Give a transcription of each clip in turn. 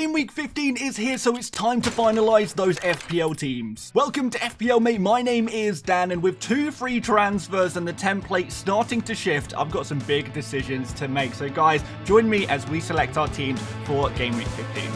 Game Week 15 is here, so it's time to finalise those FPL teams. Welcome to FPL Mate, my name is Dan, and with 2 free transfers and the template starting to shift, I've got some big decisions to make. So guys, join me as we select our teams for Game Week 15.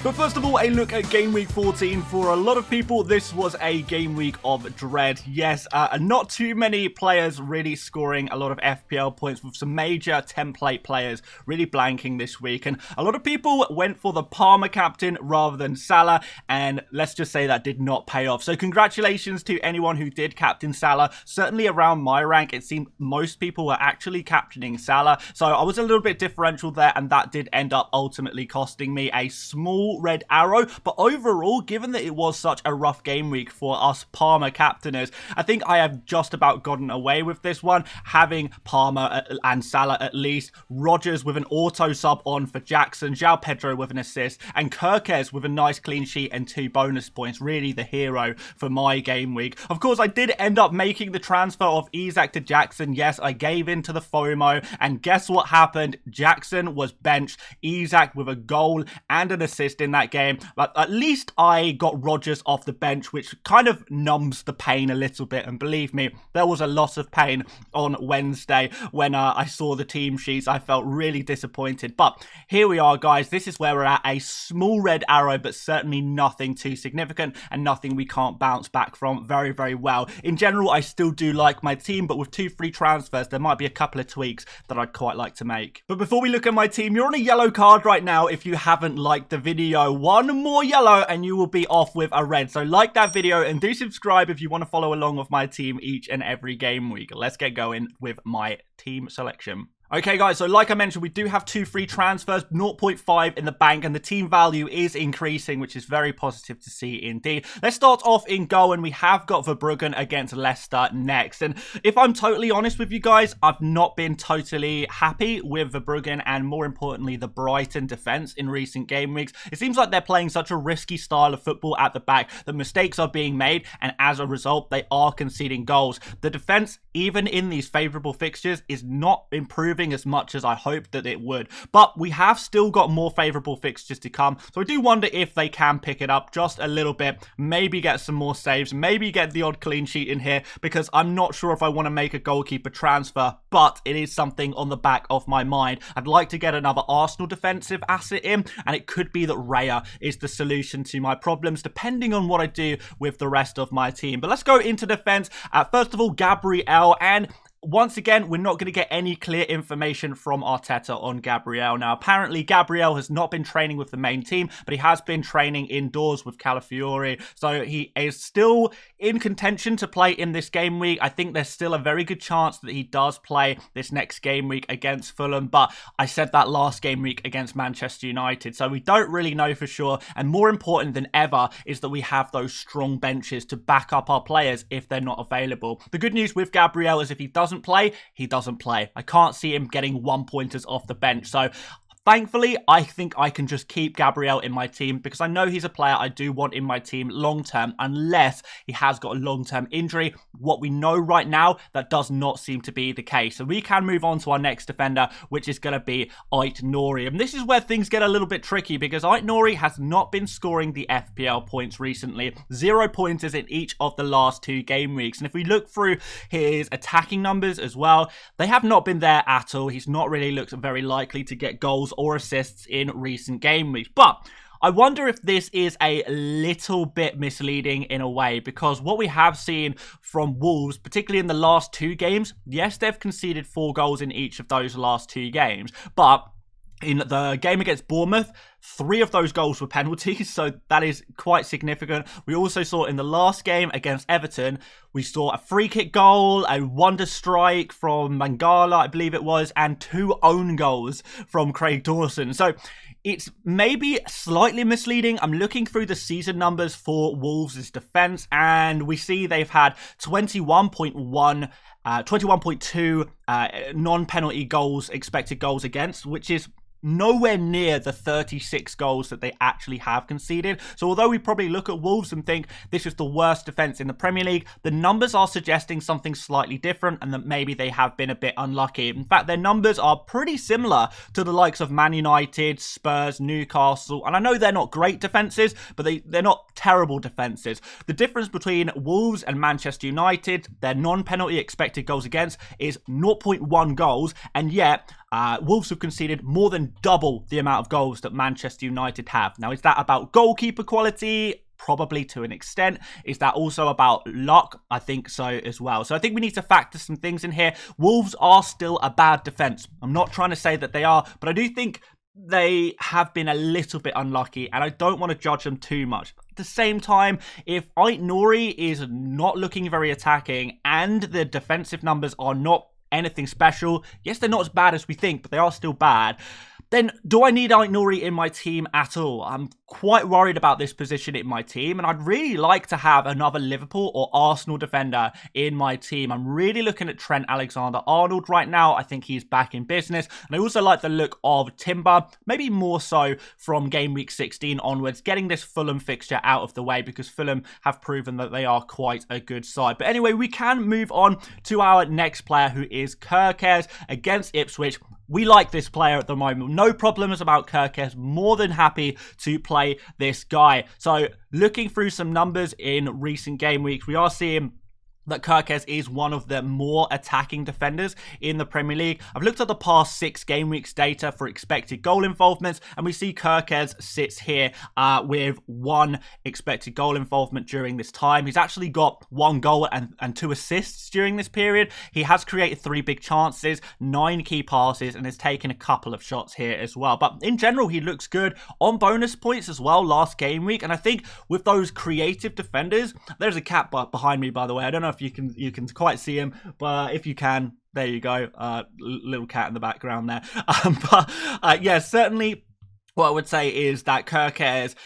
But first of all, a look at Game Week 14. For a lot of people, this was a game week of dread. Yes, not too many players really scoring a lot of FPL points, with some major template players really blanking this week. And a lot of people went for the Palmer captain rather than Salah, and let's just say that did not pay off. So congratulations to anyone who did captain Salah. Certainly around my rank, it seemed most people were actually captaining Salah. So I was a little bit differential there, and that did end up ultimately costing me a small red arrow. But overall, given that it was such a rough game week for us Palmer captainers, I think I have just about gotten away with this one, having Palmer and Salah at least, Rodgers with an auto sub on for Jackson, João Pedro with an assist, and Kirkes with a nice clean sheet and 2 bonus points. Really the hero for my game week. Of course, I did end up making the transfer of Isak to Jackson. Yes, I gave in to the FOMO, and guess what happened? Jackson was benched, Isak with a goal and an assist in that game. But at least I got Rodgers off the bench, which kind of numbs the pain a little bit. And believe me, there was a lot of pain on Wednesday when I saw the team sheets. I felt really disappointed. But here we are, guys. This is where we're at. A small red arrow, but certainly nothing too significant and nothing we can't bounce back from very, very well. In general, I still do like my team, but with 2 free transfers, there might be a couple of tweaks that I'd quite like to make. But before we look at my team, you're on a yellow card right now if you haven't liked the video. One more yellow and you will be off with a red. So like that video and do subscribe if you want to follow along with my team each and every game week. Let's get going with my team selection. Okay guys, so like I mentioned, we do have 2 free transfers, 0.5 in the bank, and the team value is increasing, which is very positive to see indeed. Let's start off in goal, and we have got Verbruggen against Leicester next. And if I'm totally honest with you guys, I've not been totally happy with Verbruggen and more importantly, the Brighton defence in recent game weeks. It seems like they're playing such a risky style of football at the back that mistakes are being made, and as a result, they are conceding goals. The defence, even in these favourable fixtures, is not improving as much as I hoped that it would. But we have still got more favourable fixtures to come, so I do wonder if they can pick it up just a little bit, maybe get some more saves, maybe get the odd clean sheet in here, because I'm not sure if I want to make a goalkeeper transfer, but it is something on the back of my mind. I'd like to get another Arsenal defensive asset in, and it could be that Raya is the solution to my problems, depending on what I do with the rest of my team. But let's go into defence. First of all, Gabriel, and once again, we're not going to get any clear information from Arteta on Gabriel. Now, apparently, Gabriel has not been training with the main team, but he has been training indoors with Calafiori. So he is still in contention to play in this game week. I think there's still a very good chance that he does play this next game week against Fulham. But I said that last game week against Manchester United. So we don't really know for sure. And more important than ever is that we have those strong benches to back up our players if they're not available. The good news with Gabriel is if he doesn't play, he doesn't play. I can't see him getting 1-pointers off the bench. So thankfully, I think I can just keep Gabriel in my team because I know he's a player I do want in my team long-term unless he has got a long-term injury. What we know right now, that does not seem to be the case. So we can move on to our next defender, which is going to be Ait-Nouri. And this is where things get a little bit tricky because Ait-Nouri has not been scoring the FPL points recently. 0 pointers in each of the last 2 game weeks. And if we look through his attacking numbers as well, they have not been there at all. He's not really looked very likely to get goals or assists in recent game weeks. But I wonder if this is a little bit misleading in a way, because what we have seen from Wolves, particularly in the last 2 games, yes, they've conceded 4 goals in each of those last 2 games, but in the game against Bournemouth, 3 of those goals were penalties, so that is quite significant. We also saw in the last game against Everton, we saw a free kick goal, a wonder strike from Mangala, I believe it was, and 2 own goals from Craig Dawson. So it's maybe slightly misleading. I'm looking through the season numbers for Wolves' defence, and we see they've had 21.1 21.2 non-penalty goals, expected goals against, which is nowhere near the 36 goals that they actually have conceded. So although we probably look at Wolves and think this is the worst defense in the Premier League, the numbers are suggesting something slightly different and that maybe they have been a bit unlucky. In fact, their numbers are pretty similar to the likes of Man United, Spurs, Newcastle, and I know they're not great defenses, but they're not terrible defenses. The difference between Wolves and Manchester United, their non-penalty expected goals against is 0.1 goals, and yet Wolves have conceded more than double the amount of goals that Manchester United have. Now, is that about goalkeeper quality? Probably to an extent. Is that also about luck? I think so as well. So I think we need to factor some things in here. Wolves are still a bad defence. I'm not trying to say that they are, but I do think they have been a little bit unlucky, and I don't want to judge them too much. At the same time, if Ait-Nouri is not looking very attacking and the defensive numbers are not anything special, yes, they're not as bad as we think, but they are still bad, then do I need Ait-Nouri in my team at all? I'm quite worried about this position in my team, and I'd really like to have another Liverpool or Arsenal defender in my team. I'm really looking at Trent Alexander-Arnold right now. I think he's back in business, and I also like the look of Timber, maybe more so from game week 16 onwards, getting this Fulham fixture out of the way because Fulham have proven that they are quite a good side. But anyway, we can move on to our next player, who is Kerkez against Ipswich. We like this player at the moment. No problems about Kerkez. More than happy to play this guy. So looking through some numbers in recent game weeks, we are seeing that Kerkez is one of the more attacking defenders in the Premier League. I've looked at the past 6 game weeks data for expected goal involvements, and we see Kerkez sits here with 1 expected goal involvement during this time. He's actually got 1 goal and 2 assists during this period. He has created 3 big chances, 9 key passes, and has taken a couple of shots here as well. But in general, he looks good on bonus points as well last game week. And I think with those creative defenders, there's a cat behind me, by the way. I don't know if you can quite see him, but if you can, there you go, little cat in the background there. Yeah, certainly what I would say is that Kerkez,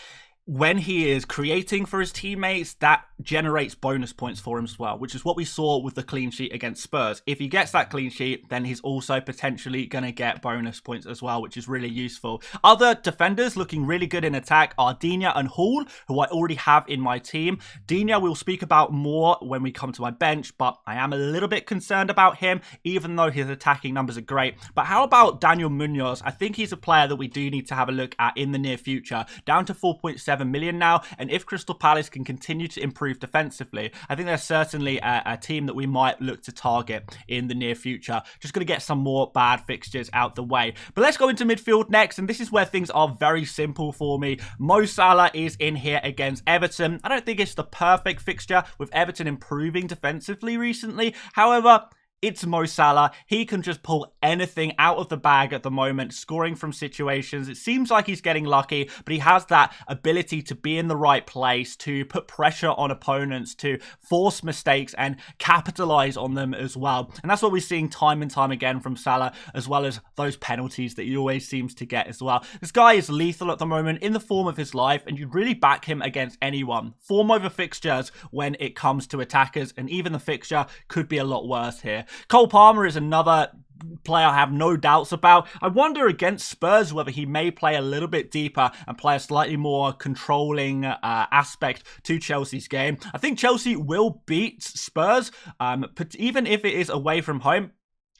when he is creating for his teammates, that generates bonus points for him as well, which is what we saw with the clean sheet against Spurs. If he gets that clean sheet, then he's also potentially going to get bonus points as well, which is really useful. Other defenders looking really good in attack are Digne and Hall, who I already have in my team. Digne we'll speak about more when we come to my bench, but I am a little bit concerned about him, even though his attacking numbers are great. But how about Daniel Munoz? I think he's a player that we do need to have a look at in the near future. Down to 4.7 million now, and if Crystal Palace can continue to improve defensively, I think there's certainly a team that we might look to target in the near future. Just going to get some more bad fixtures out the way. But let's go into midfield next, and this is where things are very simple for me. Mo Salah is in here against Everton. I don't think it's the perfect fixture with Everton improving defensively recently. However, it's Mo Salah. He can just pull anything out of the bag at the moment, scoring from situations. It seems like he's getting lucky, but he has that ability to be in the right place, to put pressure on opponents, to force mistakes and capitalize on them as well. And that's what we're seeing time and time again from Salah, as well as those penalties that he always seems to get as well. This guy is lethal at the moment, in the form of his life, and you'd really back him against anyone. Form over fixtures when it comes to attackers, and even the fixture could be a lot worse here. Cole Palmer is another player I have no doubts about. I wonder against Spurs whether he may play a little bit deeper and play a slightly more controlling aspect to Chelsea's game. I think Chelsea will beat Spurs, but even if it is away from home,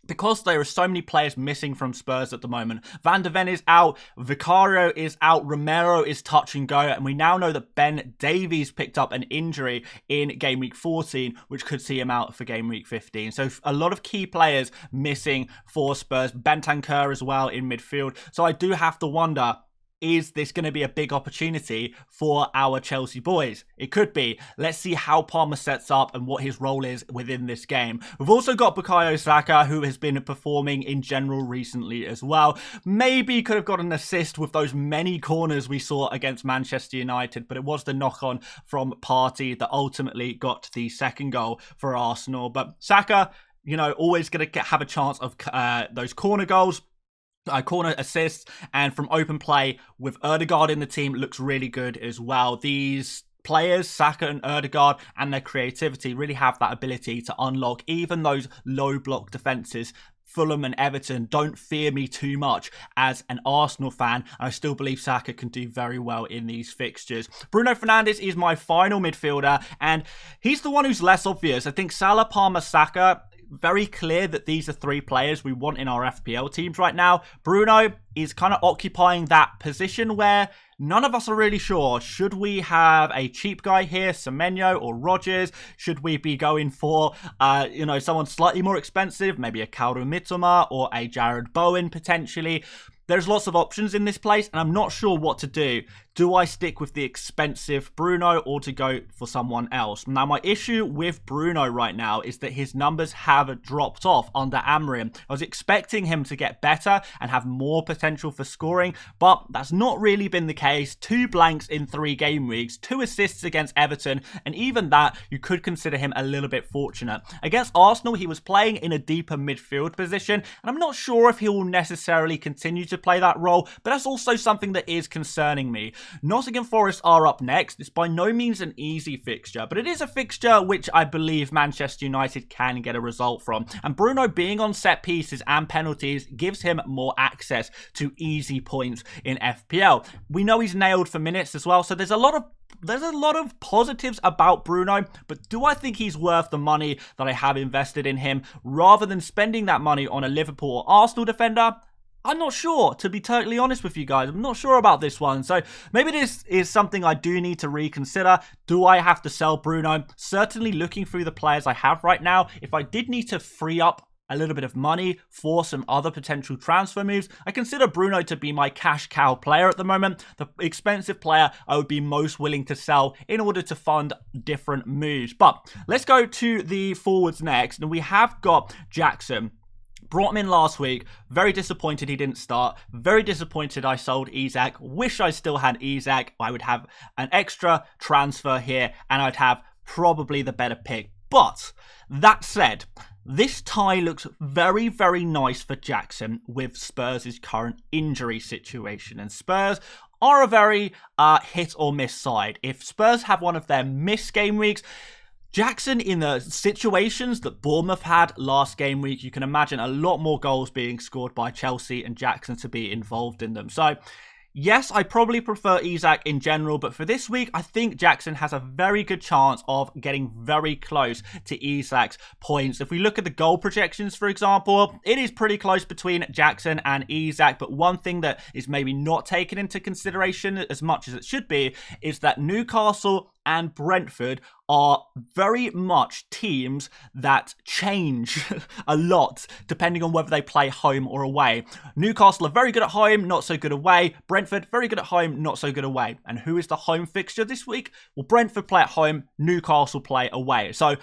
because there are so many players missing from Spurs at the moment. Van de Ven is out, Vicario is out, Romero is touch and go, and we now know that Ben Davies picked up an injury in game week 14, which could see him out for game week 15. So a lot of key players missing for Spurs. Bentancur as well in midfield. So I do have to wonder, is this going to be a big opportunity for our Chelsea boys? It could be. Let's see how Palmer sets up and what his role is within this game. We've also got Bukayo Saka, who has been performing in general recently as well. Maybe could have got an assist with those many corners we saw against Manchester United, but it was the knock-on from Partey that ultimately got the second goal for Arsenal. But Saka, you know, always going to have a chance of those corner goals, corner assists, and from open play with Ødegaard in the team looks really good as well. These players, Saka and Ødegaard, and their creativity really have that ability to unlock even those low block defenses Fulham and Everton don't fear me too much as an Arsenal fan, and I still believe Saka can do very well in these fixtures. Bruno Fernandes is my final midfielder, and he's the one who's less obvious. I think Salah, Palmer, Saka, very clear that these are three players we want in our FPL teams right now. Bruno is kind of occupying that position where none of us are really sure. Should we have a cheap guy here, Semenyo or Rodgers? Should we be going for, someone slightly more expensive, maybe a Kaoru Mitoma or a Jared Bowen potentially? There's lots of options in this place, and I'm not sure what to do. Do I stick with the expensive Bruno or to go for someone else? Now, my issue with Bruno right now is that his numbers have dropped off under Amorim. I was expecting him to get better and have more potential for scoring, but that's not really been the case. 2 blanks in 3 game weeks, 2 assists against Everton, and even that, you could consider him a little bit fortunate. Against Arsenal, he was playing in a deeper midfield position, and I'm not sure if he will necessarily continue to play that role, but that's also something that is concerning me. Nottingham Forest are up next. It's by no means an easy fixture, but it is a fixture which I believe Manchester United can get a result from. And Bruno being on set pieces and penalties gives him more access to easy points in FPL. We know he's nailed for minutes as well, so there's a lot of positives about Bruno, but do I think he's worth the money that I have invested in him rather than spending that money on a Liverpool or Arsenal defender? I'm not sure, to be totally honest with you guys. I'm not sure about this one. So maybe this is something I do need to reconsider. Do I have to sell Bruno? Certainly looking through the players I have right now, if I did need to free up a little bit of money for some other potential transfer moves, I consider Bruno to be my cash cow player at the moment. The expensive player I would be most willing to sell in order to fund different moves. But let's go to the forwards next. And we have got Jackson. Brought him in last week. Very disappointed he didn't start. Very disappointed I sold Isak. Wish I still had Isak. I would have an extra transfer here and I'd have probably the better pick. But that said, this tie looks very, very nice for Jackson with Spurs' current injury situation. And Spurs are a very hit or miss side. If Spurs have one of their missed game weeks, Jackson, in the situations that Bournemouth had last game week, you can imagine a lot more goals being scored by Chelsea and Jackson to be involved in them. So, yes, I probably prefer Isak in general, but for this week, I think Jackson has a very good chance of getting very close to Isak's points. If we look at the goal projections, for example, it is pretty close between Jackson and Isak, but one thing that is maybe not taken into consideration as much as it should be is that Newcastle and Brentford are very much teams that change a lot depending on whether they play home or away. Newcastle are very good at home, not so good away. Brentford, very good at home, not so good away. And who is the home fixture this week? Well, Brentford play at home, Newcastle play away. So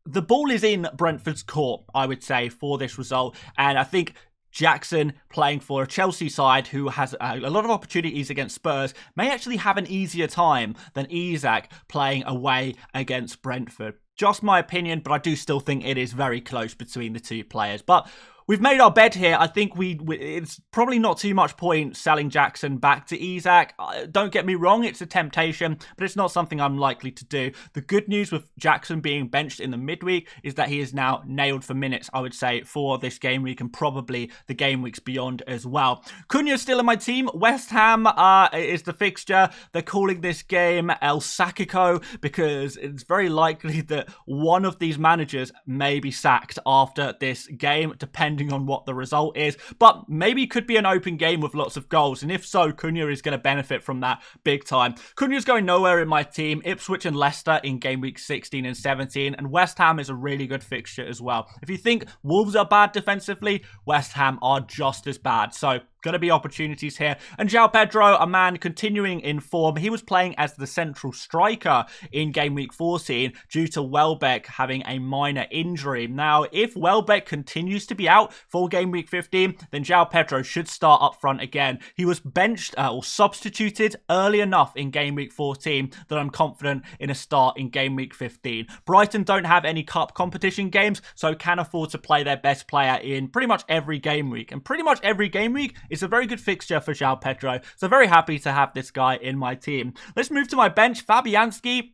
the ball is in Brentford's court, I would say, for this result. And I think Jackson playing for a Chelsea side who has a lot of opportunities against Spurs may actually have an easier time than Isak playing away against Brentford. Just my opinion, but I do still think it is very close between the two players. But we've made our bed here. I think it's probably not too much point selling Jackson back to Isak. Don't get me wrong, it's a temptation, but it's not something I'm likely to do. The good news with Jackson being benched in the midweek is that he is now nailed for minutes, I would say, for this game week and probably the game weeks beyond as well. Cunha's still in my team. West Ham is the fixture. They're calling this game El Sacico because it's very likely that one of these managers may be sacked after this game, depending on what the result is, but maybe it could be an open game with lots of goals, and if so, Cunha is going to benefit from that big time. Cunha's going nowhere in my team. Ipswich and Leicester in game week 16 and 17, and West Ham is a really good fixture as well. If you think Wolves are bad defensively, West Ham are just as bad, so going to be opportunities here. And João Pedro, a man continuing in form. He was playing as the central striker in game week 14 due to Welbeck having a minor injury. Now, if Welbeck continues to be out for game week 15, then João Pedro should start up front again. He was benched or substituted early enough in game week 14 that I'm confident in a start in game week 15. Brighton don't have any cup competition games, so can afford to play their best player in pretty much every game week. And pretty much every game week is a very good fixture for João Pedro. So very happy to have this guy in my team. Let's move to my bench. Fabianski.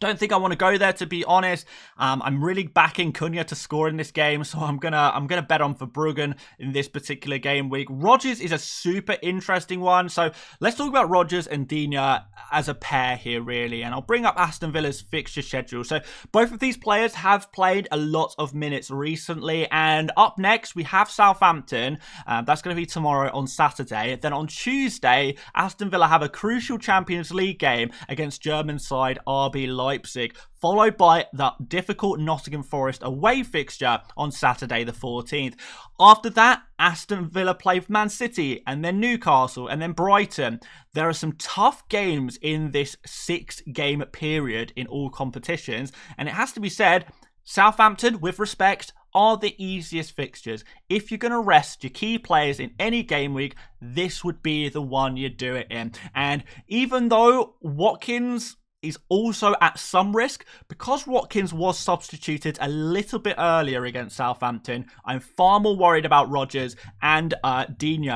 Don't think I want to go there, to be honest. I'm really backing Cunha to score in this game, so I'm gonna bet on Verbruggen in this particular game week. Rodgers is a super interesting one, so let's talk about Rodgers and Digne as a pair here, really. And I'll bring up Aston Villa's fixture schedule. So both of these players have played a lot of minutes recently, and up next we have Southampton. That's going to be tomorrow on Saturday. Then on Tuesday, Aston Villa have a crucial Champions League game against German side RB Leipzig, followed by the difficult Nottingham Forest away fixture on Saturday the 14th. After that, Aston Villa play Man City, and then Newcastle, and then Brighton. There are some tough games in this 6-game period in all competitions, and it has to be said, Southampton, with respect, are the easiest fixtures. If you're going to rest your key players in any game week, this would be the one you do it in. And even though Watkins is also at some risk, because Watkins was substituted a little bit earlier against Southampton, I'm far more worried about Rodgers and Digne.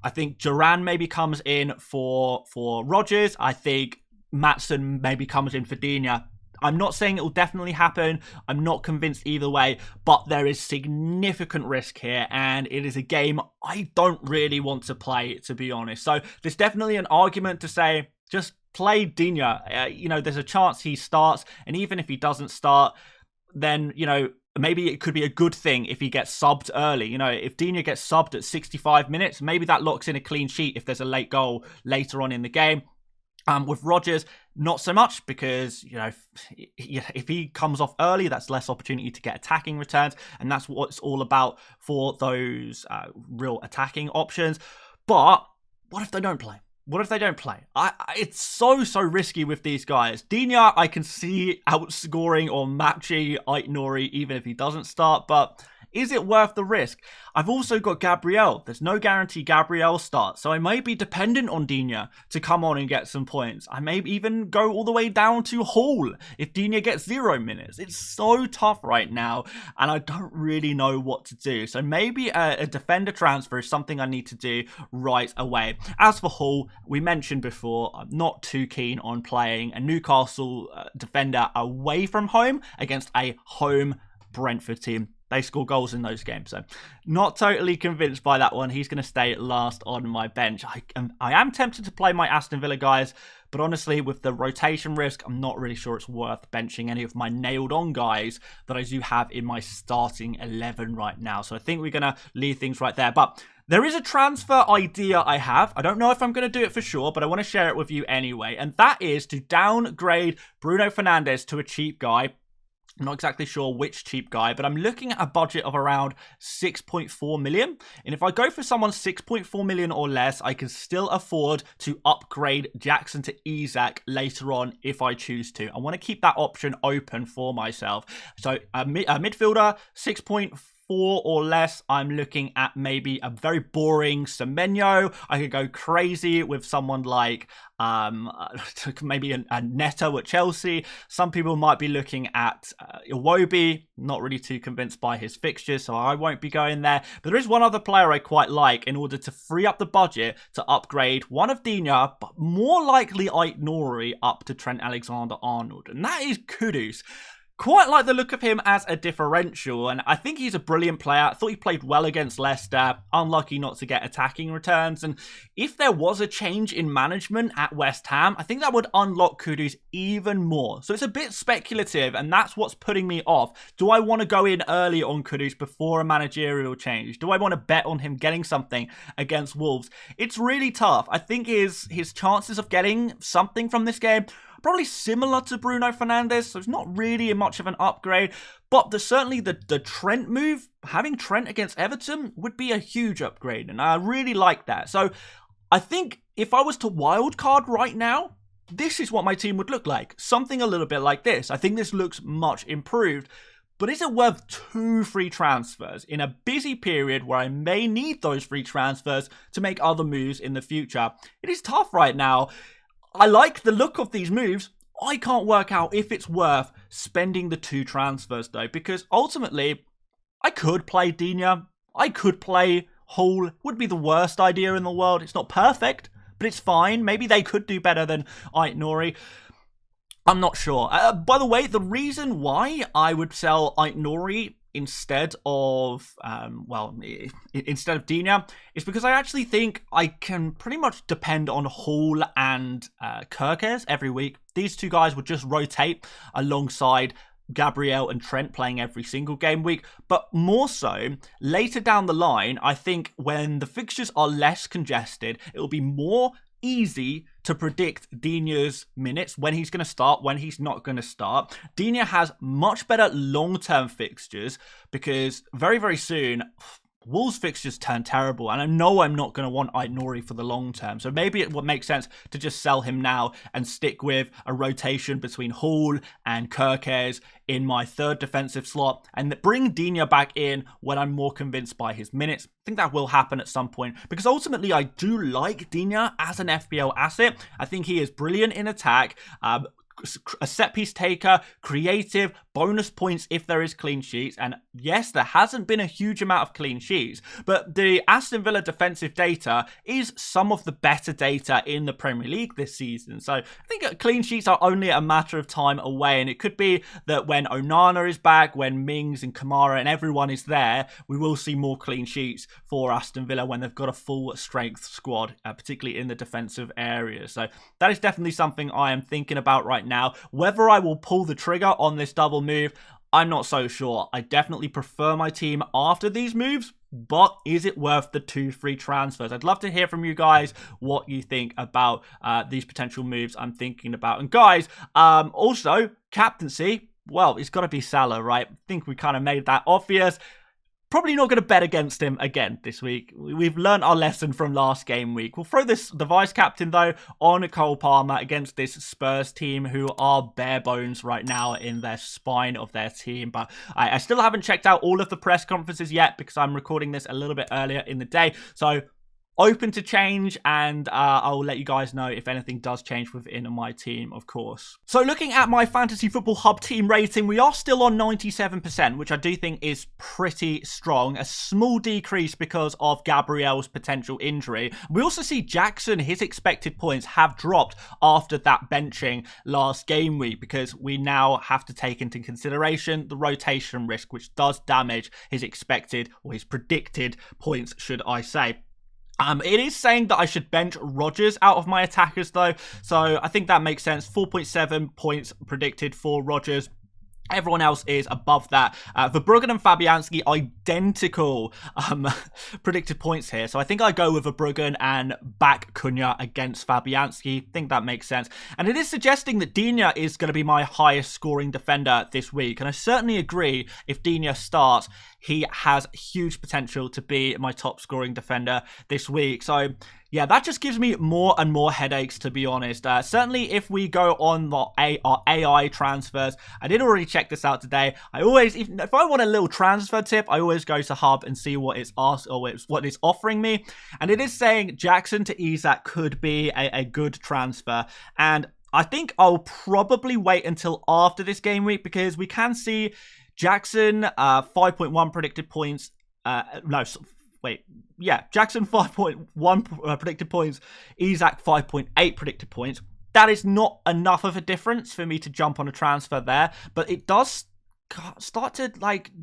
I think Duran maybe comes in for Rodgers. I think Maatsen maybe comes in for Digne. I'm not saying it will definitely happen. I'm not convinced either way, but there is significant risk here, and it is a game I don't really want to play, to be honest. So there's definitely an argument to say, just play Digne. There's a chance he starts, and even if he doesn't start, then, maybe it could be a good thing if he gets subbed early. If Digne gets subbed at 65 minutes, maybe that locks in a clean sheet if there's a late goal later on in the game. With Rodgers, not so much, because, if he comes off early, that's less opportunity to get attacking returns, and that's what it's all about for those real attacking options. But what if they don't play? What if they don't play? It's so risky with these guys. Digne, I can see outscoring or matching Ait-Nouri even if he doesn't start, but is it worth the risk? I've also got Gabriel. There's no guarantee Gabriel starts, so I may be dependent on Digne to come on and get some points. I may even go all the way down to Hall if Digne gets 0 minutes. It's so tough right now, and I don't really know what to do. So maybe a defender transfer is something I need to do right away. As for Hall, we mentioned before, I'm not too keen on playing a Newcastle defender away from home against a home Brentford team. They score goals in those games, so not totally convinced by that one. He's going to stay last on my bench. I am tempted to play my Aston Villa guys, but honestly, with the rotation risk, I'm not really sure it's worth benching any of my nailed-on guys that I do have in my starting 11 right now. So I think we're going to leave things right there. But there is a transfer idea I have. I don't know if I'm going to do it for sure, but I want to share it with you anyway. And that is to downgrade Bruno Fernandes to a cheap guy. I'm not exactly sure which cheap guy, but I'm looking at a budget of around 6.4 million. And if I go for someone 6.4 million or less, I can still afford to upgrade Jackson to Isak later on if I choose to. I want to keep that option open for myself. So a midfielder, 6.4 or less, I'm looking at maybe a very boring Semenyo. I could go crazy with someone like maybe a Neto at Chelsea. Some people might be looking at Iwobi. Not really too convinced by his fixtures, so I won't be going there. But there is one other player I quite like in order to free up the budget to upgrade one of Digne, but more likely Ait-Nouri up to Trent Alexander-Arnold, and that is Kudus. Quite like the look of him as a differential, and I think he's a brilliant player. I thought he played well against Leicester, unlucky not to get attacking returns, and if there was a change in management at West Ham, I think that would unlock Kudus even more. So it's a bit speculative, and that's what's putting me off. Do I want to go in early on Kudus before a managerial change? Do I want to bet on him getting something against Wolves? It's really tough. I think his chances of getting something from this game probably similar to Bruno Fernandes, so it's not really much of an upgrade, but certainly the Trent move, having Trent against Everton would be a huge upgrade, and I really like that. So I think if I was to wildcard right now, this is what my team would look like. Something a little bit like this. I think this looks much improved, but is it worth 2 free transfers in a busy period where I may need those free transfers to make other moves in the future? It is tough right now. I like the look of these moves. I can't work out if it's worth spending the 2 transfers though, because ultimately I could play Digne, I could play Hall. Would be the worst idea in the world. It's not perfect, but it's fine. Maybe they could do better than Ait-Nouri. I'm not sure. By the way, the reason why I would sell Aït-Nouri instead of, instead of Digne is because I actually think I can pretty much depend on Hall and Kerkez every week. These two guys would just rotate alongside Gabriel and Trent playing every single game week, but more so later down the line, I think when the fixtures are less congested, it will be more easy to predict Digne's minutes, when he's going to start, when he's not going to start. Digne has much better long-term fixtures because very, very soon Wolves fixtures turn terrible, and I know I'm not going to want Aït-Nouri for the long term, so maybe it would make sense to just sell him now and stick with a rotation between Hall and Kerkez in my third defensive slot, and bring Digne back in when I'm more convinced by his minutes. I think that will happen at some point, because ultimately I do like Digne as an FPL asset. I think he is brilliant in attack, a set piece taker, creative, bonus points if there is clean sheets. And yes, there hasn't been a huge amount of clean sheets, but the Aston Villa defensive data is some of the better data in the Premier League this season. So I think clean sheets are only a matter of time away, and it could be that when Onana is back, when Mings and Kamara and everyone is there, we will see more clean sheets for Aston Villa when they've got a full strength squad, particularly in the defensive area. So that is definitely something I am thinking about right now. Whether I will pull the trigger on this double move, I'm not so sure. I definitely prefer my team after these moves, but is it worth the 2 free transfers? I'd love to hear from you guys what you think about these potential moves I'm thinking about. And guys, also, captaincy, well, it's got to be Salah, right? I think we kind of made that obvious. Probably not going to bet against him again this week. We've learned our lesson from last game week. We'll throw the vice captain, though, on Cole Palmer against this Spurs team who are bare bones right now in their spine of their team. But I still haven't checked out all of the press conferences yet because I'm recording this a little bit earlier in the day. So open to change, and I'll let you guys know if anything does change within my team, of course. So looking at my Fantasy Football Hub team rating, we are still on 97%, which I do think is pretty strong. A small decrease because of Gabriel's potential injury. We also see Jackson, his expected points have dropped after that benching last game week because we now have to take into consideration the rotation risk, which does damage his expected, or his predicted points, should I say. It is saying that I should bench Rodgers out of my attackers, though, so I think that makes sense. 4.7 points predicted for Rodgers. Everyone else is above that. Verbruggen and Fabianski, identical predicted points here. So I think I go with Verbruggen and back Cunha against Fabianski. I think that makes sense. And it is suggesting that Digne is going to be my highest scoring defender this week. And I certainly agree, if Digne starts, he has huge potential to be my top scoring defender this week. So yeah, that just gives me more and more headaches, to be honest. Certainly, if we go on our AI transfers, I did already check this out today. I always, if I want a little transfer tip, I always go to Hub and see what it's asked or what it's offering me. And it is saying Jackson to Isak could be a good transfer. And I think I'll probably wait until after this game week because we can see Jackson 5.1 predicted points. Jackson 5.1 predicted points, Isak 5.8 predicted points. That is not enough of a difference for me to jump on a transfer there, but it does start to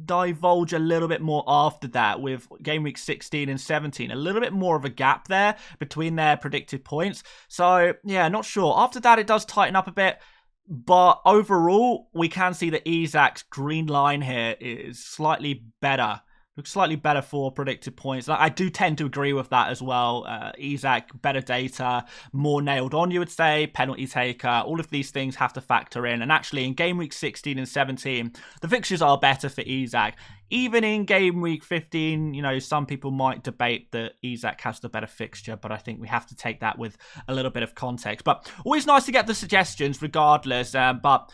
divulge a little bit more after that with game week 16 and 17. A little bit more of a gap there between their predicted points. So yeah, not sure. After that, it does tighten up a bit. But overall, we can see that Isak's green line here is slightly better. Looks slightly better for predicted points. I do tend to agree with that as well. Isak, better data, more nailed on, you would say, penalty taker. All of these things have to factor in. And actually, in game week 16 and 17, the fixtures are better for Isak. Even in game week 15, some people might debate that Isak has the better fixture, but I think we have to take that with a little bit of context. But always nice to get the suggestions regardless. But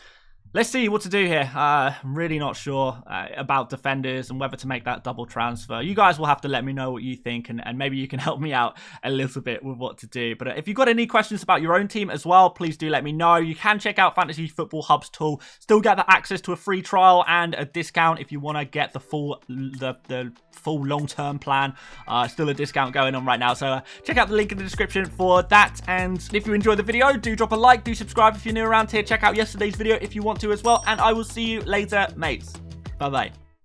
Let's see what to do here. I'm really not sure about defenders and whether to make that double transfer. You guys will have to let me know what you think, and maybe you can help me out a little bit with what to do. But if you've got any questions about your own team as well, please do let me know. You can check out Fantasy Football Hub's tool. Still get the access to a free trial and a discount if you want to get the full long-term plan. Still a discount going on right now. So check out the link in the description for that. And if you enjoyed the video, do drop a like, do subscribe if you're new around here. Check out yesterday's video if you want to as well, and I will see you later, mates. Bye bye.